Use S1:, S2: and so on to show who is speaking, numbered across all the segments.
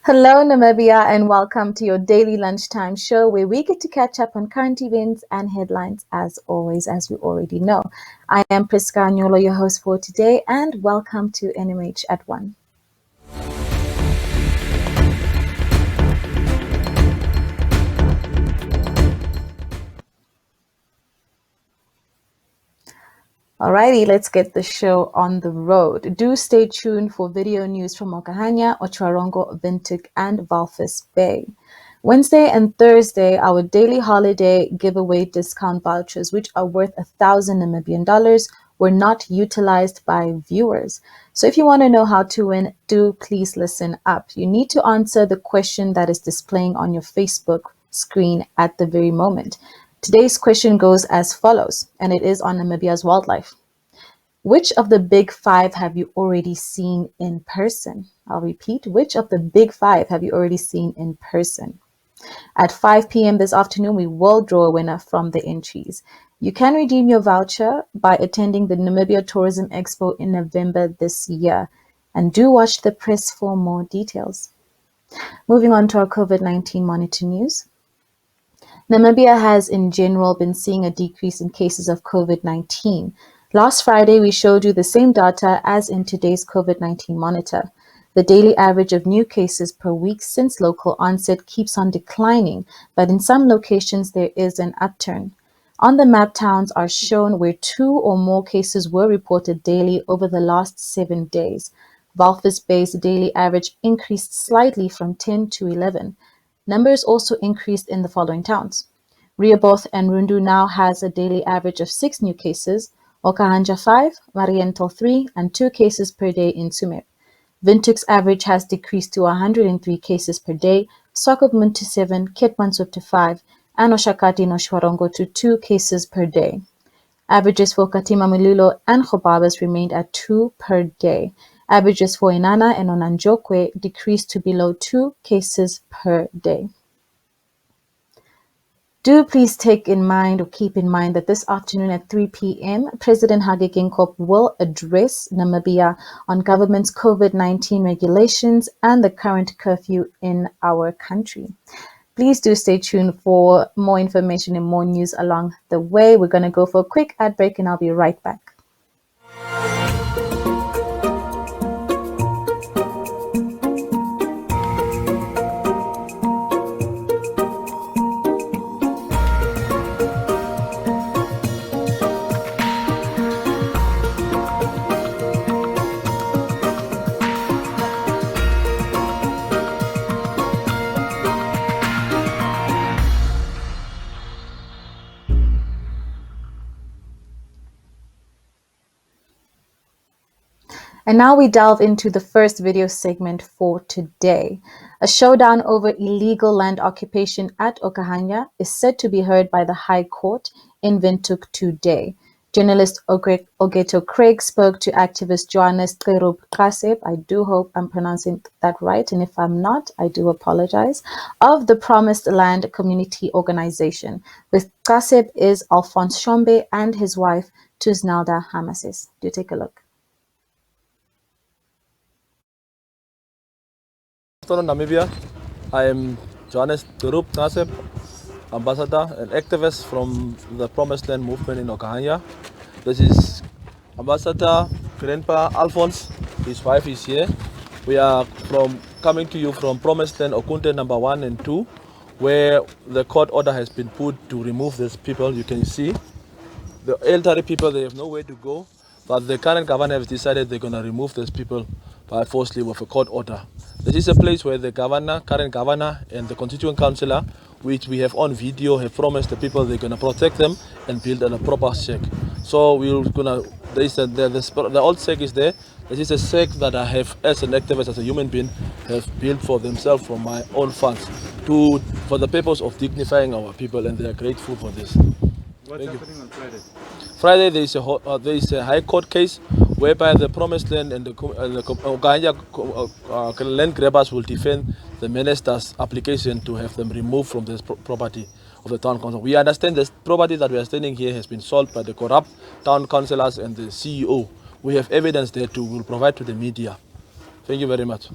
S1: Hello, Namibia, and welcome to your daily lunchtime show where we get to catch up on current events and headlines as always, as you already know. I am Priska Nyolo, your host for today, and welcome to NMH at 1. Alrighty, let's get the show on the road. Do stay tuned for video news from Okahandja, Otjiwarongo, Windhoek and Walvis Bay. Wednesday and Thursday, our daily holiday giveaway discount vouchers, which are worth 1,000 Namibian dollars, were not utilized by viewers. So if you want to know how to win, do please listen up. You need to answer the question that is displaying on your Facebook screen at the very moment. Today's question goes as follows, and it is on Namibia's wildlife. Which of the big five have you already seen in person? I'll repeat, which of the big five have you already seen in person? At 5 p.m. this afternoon, we will draw a winner from the entries. You can redeem your voucher by attending the Namibia Tourism Expo in November this year. And do watch the press for more details. Moving on to our COVID-19 monitor news. Namibia has in general been seeing a decrease in cases of COVID-19. Last Friday, we showed you the same data as in today's COVID-19 monitor. The daily average of new cases per week since local onset keeps on declining, but in some locations there is an upturn. On the map, towns are shown where 2 or more cases were reported daily over the last 7 days. Walvis Bay's daily average increased slightly from 10 to 11. Numbers also increased in the following towns. Rehoboth and Rundu now has a daily average of 6 new cases, Okahandja 5, Mariental 3, and 2 cases per day in Tsumeb. Windhoek's average has decreased to 103 cases per day, Swakopmund to 7, Keetmanshoop to 5, and Oshakati and Otjiwarongo to 2 cases per day. Averages for Katima Mulilo and Gobabis remained at 2 per day. Averages for Inanna and Onanjokwe decreased to below 2 cases per day. Do please keep in mind that this afternoon at 3 p.m., President Hage Geingob will address Namibia on government's COVID-19 regulations and the current curfew in our country. Please do stay tuned for more information and more news along the way. We're going to go for a quick ad break and I'll be right back. And now we delve into the first video segment for today. A showdown over illegal land occupation at Okahandja is set to be heard by the High Court in Windhoek today. Journalist Ogeto Craig spoke to activist Johannes Qaseb, I do hope I'm pronouncing that right, and if I'm not, I do apologize, of the Promised Land Community Organization. With Qaseb is Alphonse Shombe and his wife, Tuznelda Hamasis. Do take a look.
S2: Afternoon, Namibia. I am Johannes Qaseb, ambassador and activist from the Promised Land movement in Okahandja. This is Ambassador Grandpa Alphonse. His wife is here. We are coming to you from Promised Land Okunte number 1 and 2, where the court order has been put to remove these people. You can see the elderly people, they have nowhere to go, but the current governor has decided they're going to remove these people by forcefully with a court order. This is a place where the current governor and the constituent councillor, which we have on video, have promised the people they're going to protect them and build a proper shack. So we're going to, the old shack is there. This is a shack that I have, as an activist, as a human being, have built for themselves from my own funds for the purpose of dignifying our people, and they are grateful for this.
S3: What's happening on Friday?
S2: Friday there is a high court case whereby the Promised Land and the Okahandja land grabbers will defend the minister's application to have them removed from this property of the town council. We understand this property that we are standing here has been sold by the corrupt town councillors and the CEO. We have evidence there too. We'll provide to the media. Thank you very much.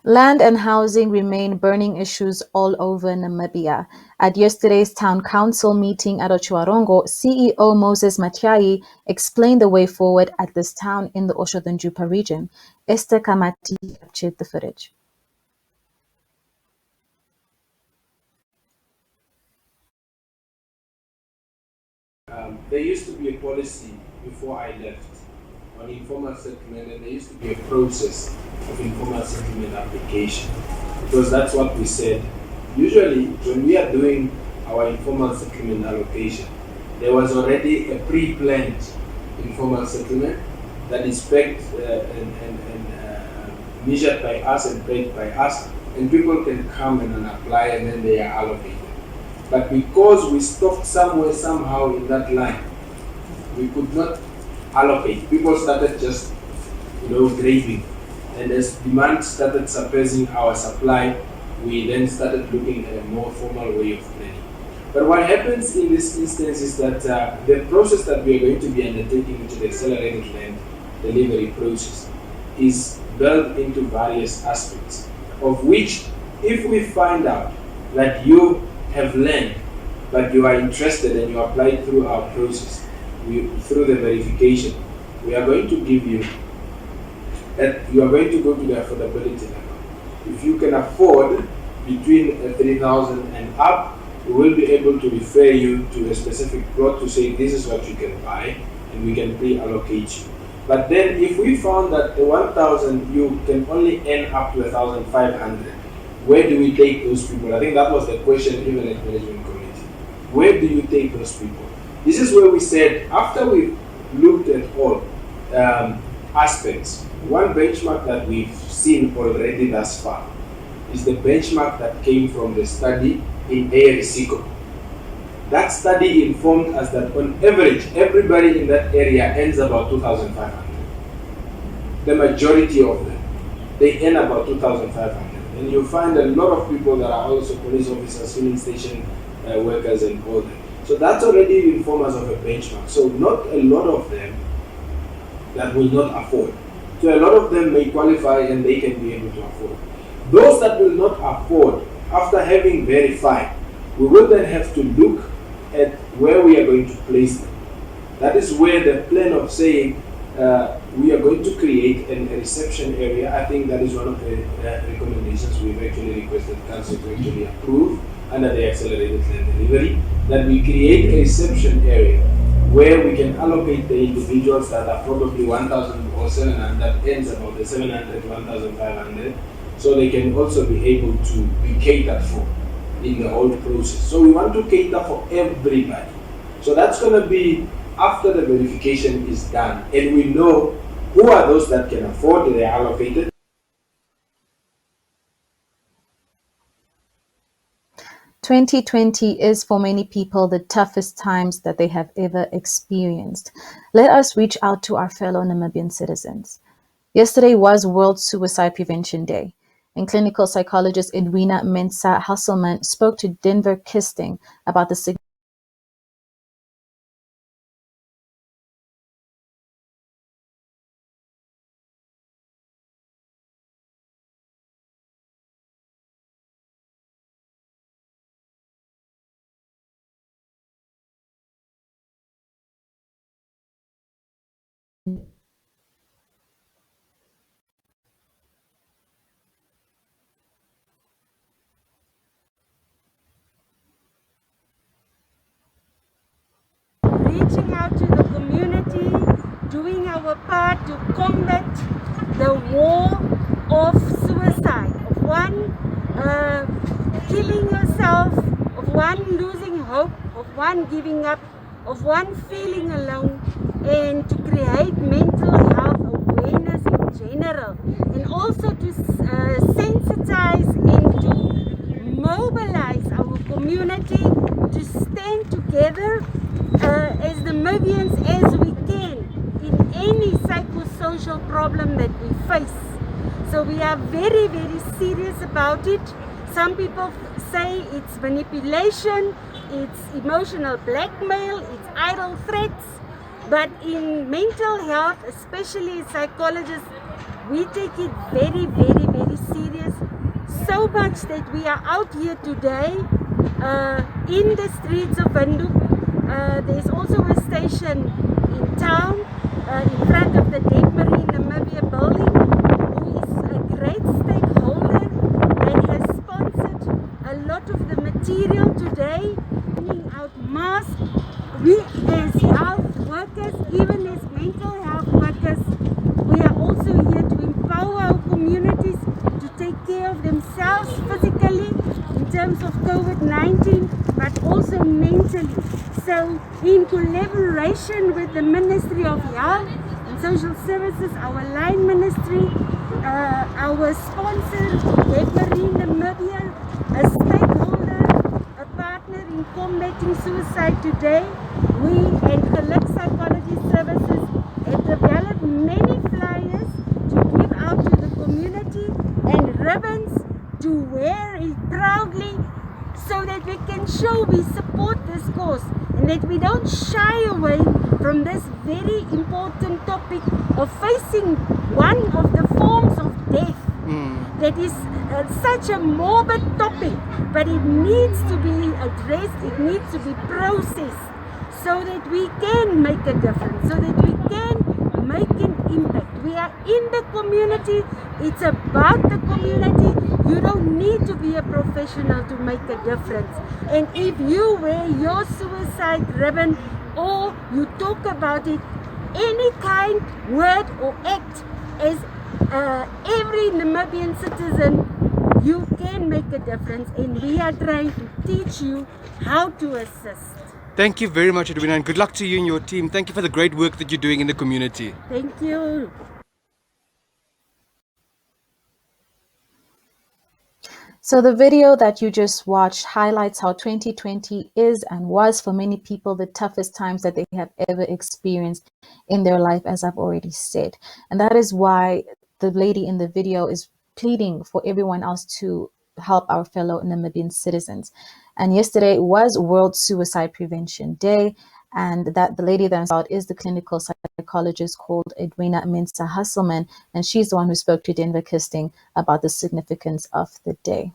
S1: Land and housing remain burning issues all over Namibia. At yesterday's town council meeting at Otjiwarongo, CEO Moses Matiai explained the way forward at this town in the Oshodonjupa region. Esther Kamati captured the footage.
S4: There used to be a policy before I left on informal settlement, and there used to be a process of informal settlement application, because that's what we said. Usually, when we are doing our informal settlement allocation, there was already a pre-planned informal settlement that is pegged and measured by us and paid by us, and people can come and apply, and then they are allocated. But because we stopped somewhere, somehow in that line, we could not allocate. People started just, graving. And as demand started surpassing our supply, we then started looking at a more formal way of planning. But what happens in this instance is that the process that we are going to be undertaking, which is the accelerated land delivery process, is built into various aspects, of which, if we find out that you have land, but you are interested and you apply through our process, through the verification, we are going to give you that you are going to go to the affordability level. If you can afford between 3,000 and up, we will be able to refer you to a specific plot to say this is what you can buy, and we can pre-allocate you. But then if we found that the 1,000 you can only earn up to 1,500, where do we take those people? I think that was the question even at management committee. Where do you take those people? This is where we said, after we looked at all aspects, one benchmark that we've seen already thus far is the benchmark that came from the study in ARISICO. That study informed us that on average, everybody in that area earns about 2,500. The majority of them, they earn about 2,500. And you'll find a lot of people that are also police officers, filling station workers, and all that. So that's already informed us of a benchmark. So not a lot of them that will not afford. So a lot of them may qualify and they can be able to afford. Those that will not afford, after having verified, we will then have to look at where we are going to place them. That is where the plan of saying we are going to create a reception area. I think that is one of the recommendations we've actually requested Council to actually approve under the accelerated land delivery, that we create a reception area where we can allocate the individuals that are probably 1,000 or 700, that ends about the 700 to 1,500, so they can also be able to be catered for in the whole process. So we want to cater for everybody. So that's going to be after the verification is done, and we know who are those that can afford, they are allocated.
S1: 2020 is for many people the toughest times that they have ever experienced. Let us reach out to our fellow Namibian citizens. Yesterday was World Suicide Prevention Day, and clinical psychologist Edwina Mensah Hasselman spoke to Denver Kisting about the
S5: reaching out to the community, doing our part to combat the war of suicide, of one killing yourself, of one losing hope, of one giving up, of one feeling alone, and to create mental health awareness in general, and also to sensitize and to mobilize our community to stand together as Namibians as we can in any psychosocial problem that we face. So we are very, very serious about it. Some people say it's manipulation, it's emotional blackmail, it's idle threats. But in mental health, especially as psychologists, we take it very, very, very serious. so much that we are out here today in the streets of Windhoek. There's also a station in town in front of the Deep Marine Namibia building, who is a great stakeholder and has sponsored a lot of the material today, bringing out masks. We as health workers, even as mental health workers, we are also here to empower our communities to take care of themselves physically in terms of COVID-19, but also mentally. So in collaboration with the Ministry of Health and Social Services, our line ministry, our sponsor, Deep Marine Namibia, a stakeholder, a partner in combating suicide today, we and Geluk Psychology Services have developed many flyers to give out to the community and ribbons to wear it proudly, so that we can show we support this cause and that we don't shy away from this very important topic of facing one of the forms of death. That is such a morbid topic, but it needs to be addressed, it needs to be processed, so that we can make a difference, so that we can make an impact. We are in the community, it's about the community. You don't need to be a professional to make a difference. And if you wear your suicide ribbon or you talk about it, any kind, word or act, as every Namibian citizen, you can make a difference, and we are trying to teach you how to assist.
S3: Thank you very much, Edwina, and good luck to you and your team. Thank you for the great work that you're doing in the community.
S5: Thank you.
S1: So the video that you just watched highlights how 2020 is and was for many people the toughest times that they have ever experienced in their life, as I've already said. And that is why the lady in the video is pleading for everyone else to help our fellow Namibian citizens. And yesterday was World Suicide Prevention Day, and that the lady that I'm about is the clinical psychologist called Edwina Mensa Hasselman, and she's the one who spoke to Denver Kisting about the significance of the day.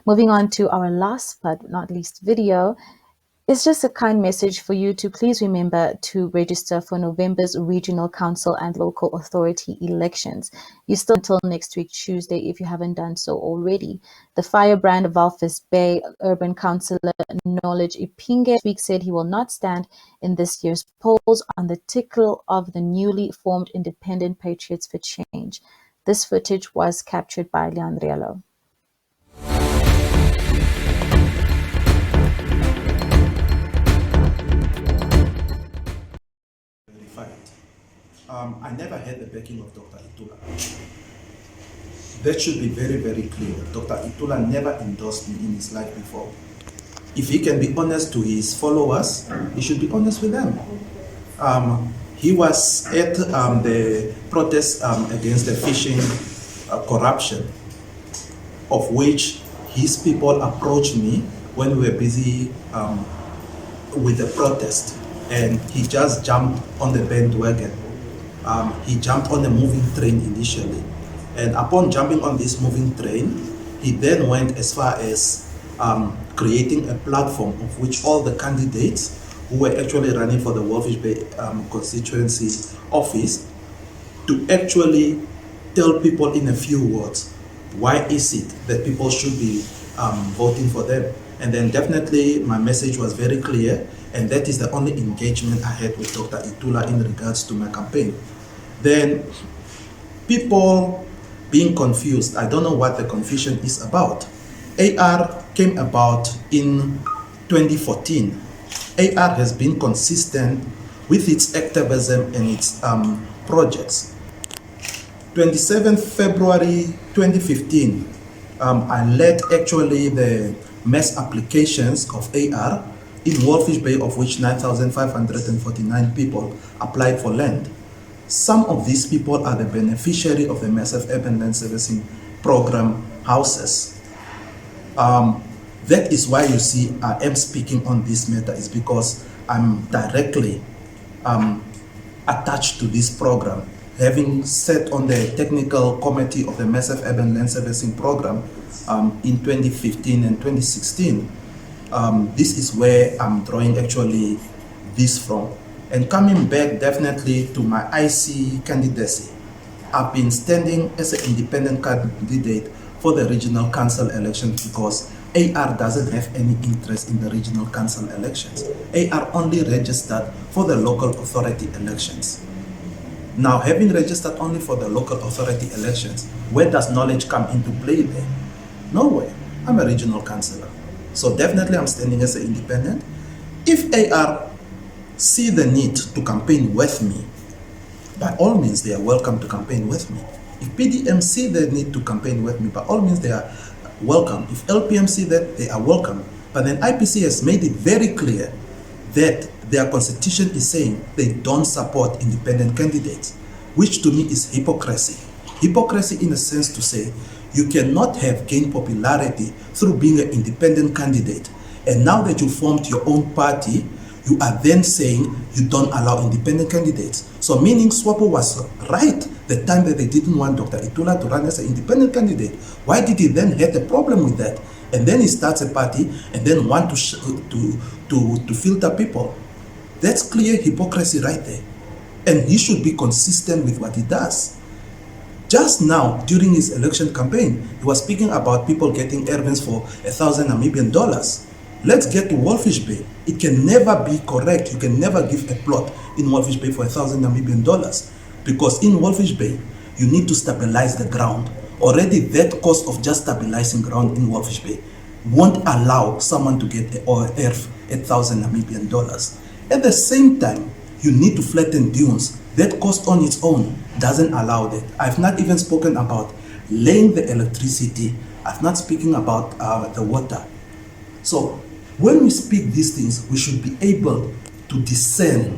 S1: Moving on to our last but not least video, it's just a kind message for you to please remember to register for November's regional council and local authority elections. You still until next week, Tuesday, if you haven't done so already. The firebrand Walvis Bay urban councillor Knowledge Ipinge this week said he will not stand in this year's polls on the ticket of the newly formed Independent Patriots for Change. This footage was captured by Leandrielo.
S6: I never had the backing of Dr. Itula. That should be very, very clear. Dr. Itula never endorsed me in his life before. If he can be honest to his followers, he should be honest with them. He was at the protest against the fishing corruption, of which his people approached me when we were busy with the protest, and he just jumped on the bandwagon. He jumped on a moving train initially, and upon jumping on this moving train, he then went as far as creating a platform of which all the candidates who were actually running for the Wolfies Bay constituency office to actually tell people in a few words why is it that people should be voting for them. And then definitely my message was very clear, and that is the only engagement I had with Dr. Itula in regards to my campaign. Then people being confused, I don't know what the confusion is about. AR came about in 2014. AR has been consistent with its activism and its projects. 27th February 2015, I led actually the mass applications of AR in Wolfies Bay, of which 9,549 people applied for land. Some of these people are the beneficiary of the Massive Urban Land Servicing Program houses. That is why you see I am speaking on this matter, is because I'm directly attached to this program. Having sat on the technical committee of the Massive Urban Land Servicing Program, in 2015 and 2016. This is where I'm drawing actually this from. And coming back definitely to my IC candidacy, I've been standing as an independent candidate for the regional council elections because AR doesn't have any interest in the regional council elections. AR only registered for the local authority elections. Now, having registered only for the local authority elections, where does knowledge come into play there? Nowhere. I'm a regional councillor. So definitely I'm standing as an independent. If AR see the need to campaign with me, by all means they are welcome to campaign with me. If PDM see the need to campaign with me, by all means they are welcome. If LPM see that, they are welcome. But then IPC has made it very clear that their constitution is saying they don't support independent candidates, which to me is hypocrisy. Hypocrisy in a sense to say you cannot have gained popularity through being an independent candidate, and now that you formed your own party, you are then saying you don't allow independent candidates. So meaning SWAPO was right the time that they didn't want Dr. Itula to run as an independent candidate. Why did he then have a problem with that? And then he starts a party and then want to filter people. That's clear hypocrisy right there. And he should be consistent with what he does. Just now, during his election campaign, he was speaking about people getting airbags for 1,000 Namibian dollars. Let's get to Wolfish Bay. It can never be correct. You can never give a plot in Wolfish Bay for 1,000 Namibian dollars because in Wolfish Bay, you need to stabilize the ground. Already that cost of just stabilizing ground in Wolfish Bay won't allow someone to get an 1,000 Namibian dollars. At the same time, you need to flatten dunes. That cost on its own doesn't allow that. I've not even spoken about laying the electricity. I've not speaking about the water. So when we speak these things, we should be able to discern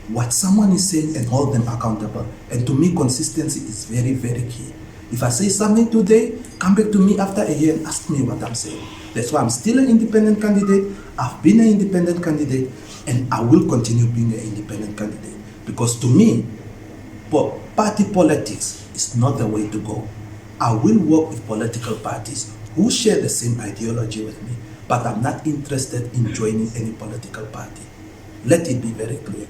S6: what someone is saying and hold them accountable. And to me, consistency is very, very key. If I say something today, come back to me after a year and ask me what I'm saying. That's why I'm still an independent candidate. I've been an independent candidate, and I will continue being an independent candidate. Because to me, party politics is not the way to go. I will work with political parties who share the same ideology with me, but I'm not interested in joining any political party. Let it be very clear.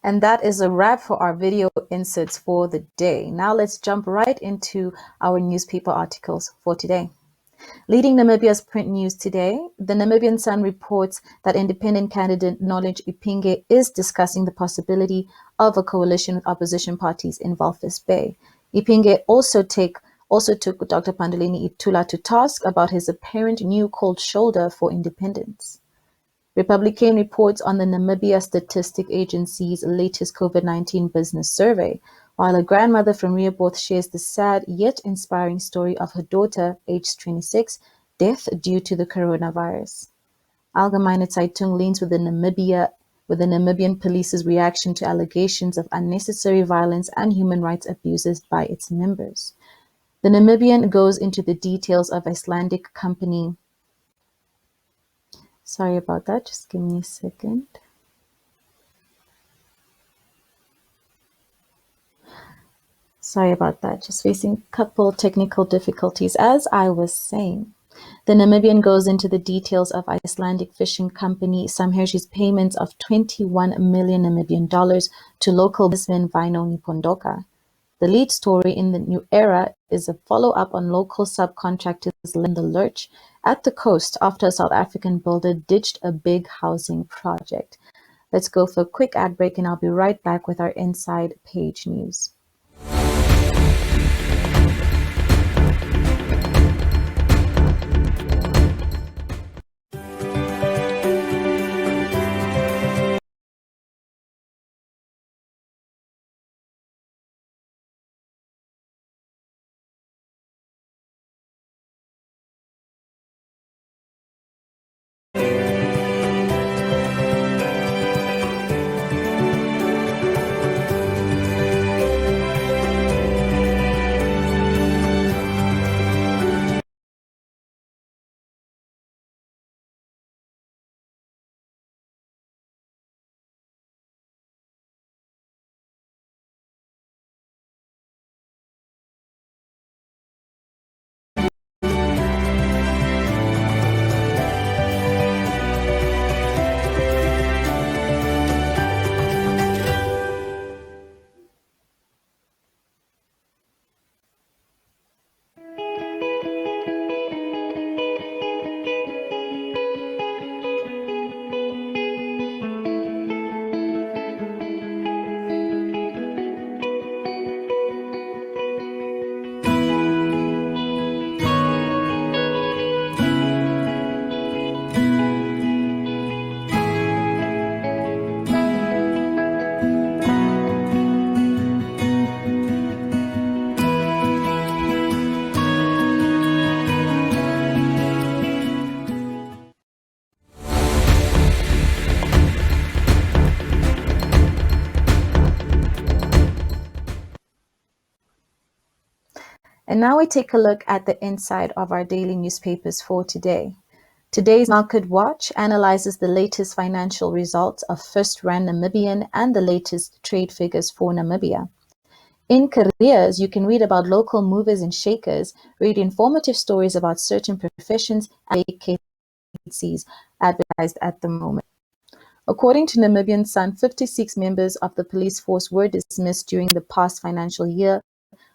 S1: And that is a wrap for our video inserts for the day. Now let's jump right into our newspaper articles for today. Leading Namibia's print news today, the Namibian Sun reports that independent candidate Knowledge Ipinge is discussing the possibility of a coalition with opposition parties in Walvis Bay. Ipinge also took Dr. Panduleni Itula to task about his apparent new cold shoulder for independence. Republican reports on the Namibia Statistic Agency's latest COVID-19 business survey, while a grandmother from Rehoboth shares the sad yet inspiring story of her daughter, aged 26, death due to the coronavirus. Allgemeine Zeitung leans with the Namibian police's reaction to allegations of unnecessary violence and human rights abuses by its members. The Namibian goes into the details of Icelandic company. Sorry about that, just give me a second. Sorry about that, just facing a couple technical difficulties. As I was saying, the Namibian goes into the details of Icelandic fishing company Samherji's payments of 21 million Namibian dollars to local businessman Vino Nipondoka. The lead story in the New Era is a follow-up on local subcontractors in the lurch at the coast after a South African builder ditched a big housing project. Let's go for a quick ad break and I'll be right back with our Inside Page news. And now we take a look at the inside of our daily newspapers for today. Today's Market Watch analyzes the latest financial results of First Rand Namibian and the latest trade figures for Namibia. In Careers, you can read about local movers and shakers, read informative stories about certain professions and vacancies advertised at the moment. According to Namibian Sun, 56 members of the police force were dismissed during the past financial year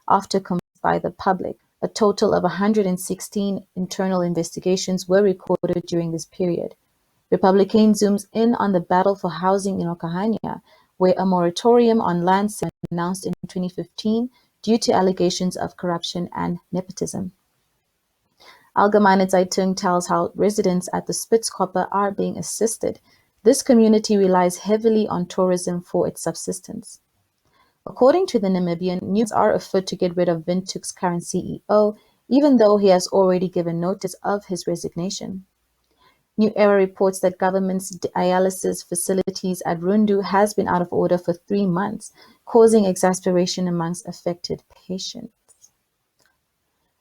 S1: after complaints by the public. A total of 116 internal investigations were recorded during this period. Republican zooms in on the battle for housing in Okahandja, where a moratorium on land sale was announced in 2015 due to allegations of corruption and nepotism. Allgemeine Zeitung tells how residents at the Spitzkoppe are being assisted. This community relies heavily on tourism for its subsistence. According to the Namibian, news are afoot to get rid of Windhoek's current CEO, even though he has already given notice of his resignation. New Era reports that government's dialysis facilities at Rundu has been out of order for 3 months, causing exasperation amongst affected patients.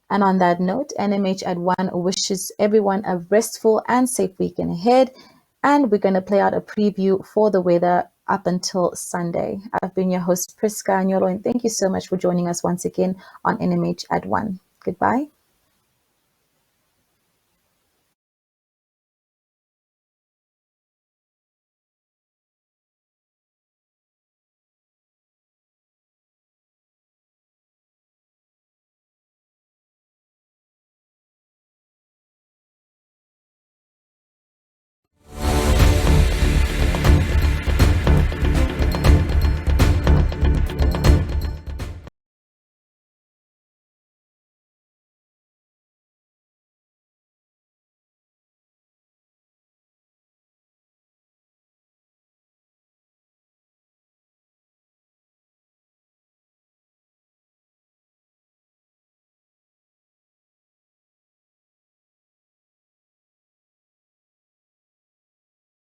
S1: And on that note, NMH at 1 wishes everyone a restful and safe weekend ahead. And we're going to play out a preview for the weather up until Sunday. I've been your host, Priska Nyolo, and thank you so much for joining us once again on NMH at 1. Goodbye.